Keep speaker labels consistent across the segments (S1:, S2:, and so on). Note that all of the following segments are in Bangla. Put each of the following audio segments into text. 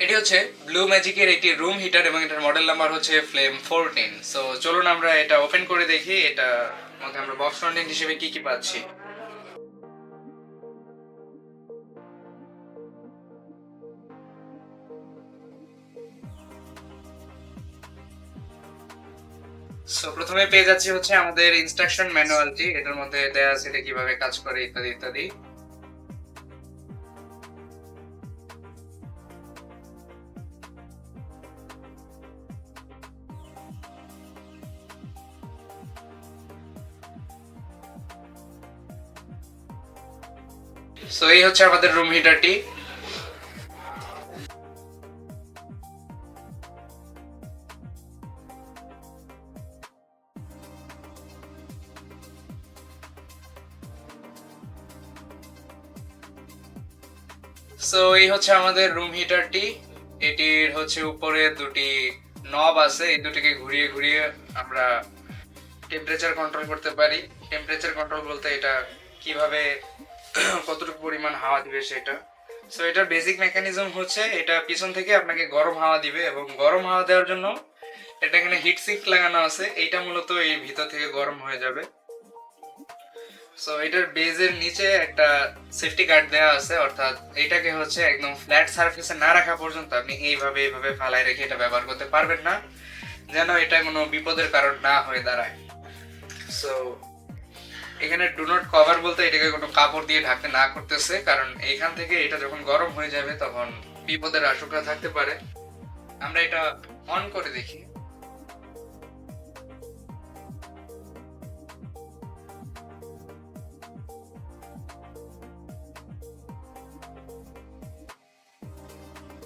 S1: এটি হচ্ছে ব্লু ম্যাজিকের একটি রুম হিটার এবং এটার মডেল নাম্বার হচ্ছে ফ্লেম 14। সো চলুন আমরা এটা ওপেন করে দেখি এটা মধ্যে আমরা বক্স কন্টেন্ট হিসেবে কি কি পাচ্ছি। সো প্রথমে পেয়ে যাচ্ছি হচ্ছে আমাদের ইনস্ট্রাকশন ম্যানুয়ালটি, এটার মধ্যে দেয়া আছে এটা কিভাবে কাজ করে ইত্যাদি ইত্যাদি। সো এই হচ্ছে আমাদের রুম হিটারটি। সো এই হচ্ছে আমাদের রুম হিটারটি। এটির হচ্ছে উপরে দুটি নব আছে, এই দুটিকে ঘুরিয়ে ঘুরিয়ে আমরা টেম্পারেচার কন্ট্রোল করতে পারি। টেম্পারেচার কন্ট্রোল বলতে এটা কিভাবে কতটুকু পরিমাণ হাওয়া দিবে সেটা। সো এটার বেসিক মেকানিজম হচ্ছে এটা পিছন থেকে আপনাকে গরম হাওয়া দিবে এবং গরম হাওয়া দেওয়ার জন্য এটা এখানে হিট সিঙ্ক লাগানো আছে, এইটা মূলত এই ভিতর থেকে গরম হয়ে যাবে। সো এটার বেজের নিচে একটা সেফটি গার্ড দেওয়া আছে, অর্থাৎ এটাকে হচ্ছে একদম ফ্ল্যাট সারফেসে না রাখা পর্যন্ত আপনি এইভাবে ফালায় রেখে এটা ব্যবহার করতে পারবেন না, যেন এটা কোনো বিপদের কারণ না হয়ে দাঁড়ায়। সো এখানে ডু নট কভার বলতে এটাকে কোনো কাপড় দিয়ে ঢাকতে না করতেছে, কারণ এইখান থেকে এটা যখন গরম হয়ে যাবে তখন বিপদের আশঙ্কা থাকতে পারে। আমরা এটা অন করে দেখি।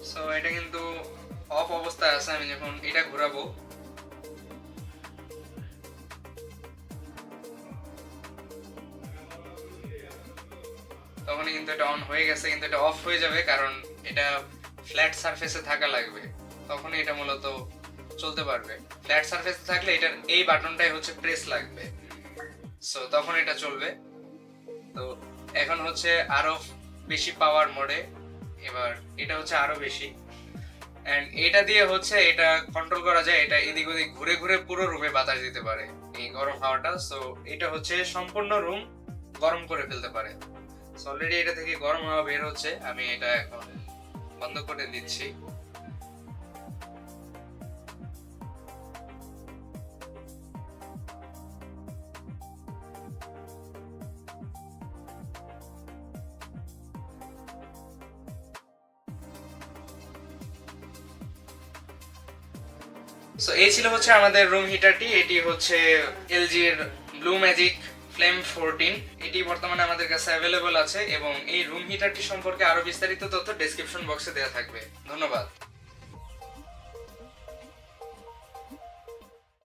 S1: সো এটা কিন্তু অফ অবস্থায় আছে, আমি যখন এটা ঘোরাবো তখনই কিন্তু এটা অন হয়ে গেছে, কিন্তু এটা অফ হয়ে যাবে কারণ এটা ফ্ল্যাট সারফেসে থাকা লাগবে, তখনই এটা মূলত চলতে পারবে। ফ্ল্যাট সারফেসে থাকলে এটার এই বাটনটাই হচ্ছে প্রেস লাগবে, সো তখন এটা চলবে। তো এখন হচ্ছে আরো বেশি পাওয়ার মোডে, এবার এটা হচ্ছে আরো বেশি, এন্ড এটা দিয়ে হচ্ছে এটা কন্ট্রোল করা যায়, এটা এদিক ওদিক ঘুরে ঘুরে পুরো রুমে বাতাস দিতে পারে এই গরম হাওয়াটা। সো এটা হচ্ছে সম্পূর্ণ রুম গরম করে ফেলতে পারে। অলরেডি এটা থেকে গরম হাওয়া বের হচ্ছে, আমি এটা এখন বন্ধ করে দিচ্ছি। সো এই ছিল হচ্ছে আমাদের রুম হিটারটি, এটি হচ্ছে এলজি এর ব্লু ম্যাজিক ফ্লেম 14। এটি বর্তমানে আমাদের কাছে অ্যাভেলেবল আছে এবং এই রুম হিটারটি সম্পর্কে আরো বিস্তারিত তথ্য ডেসক্রিপশন বক্সে দেওয়া থাকবে। ধন্যবাদ।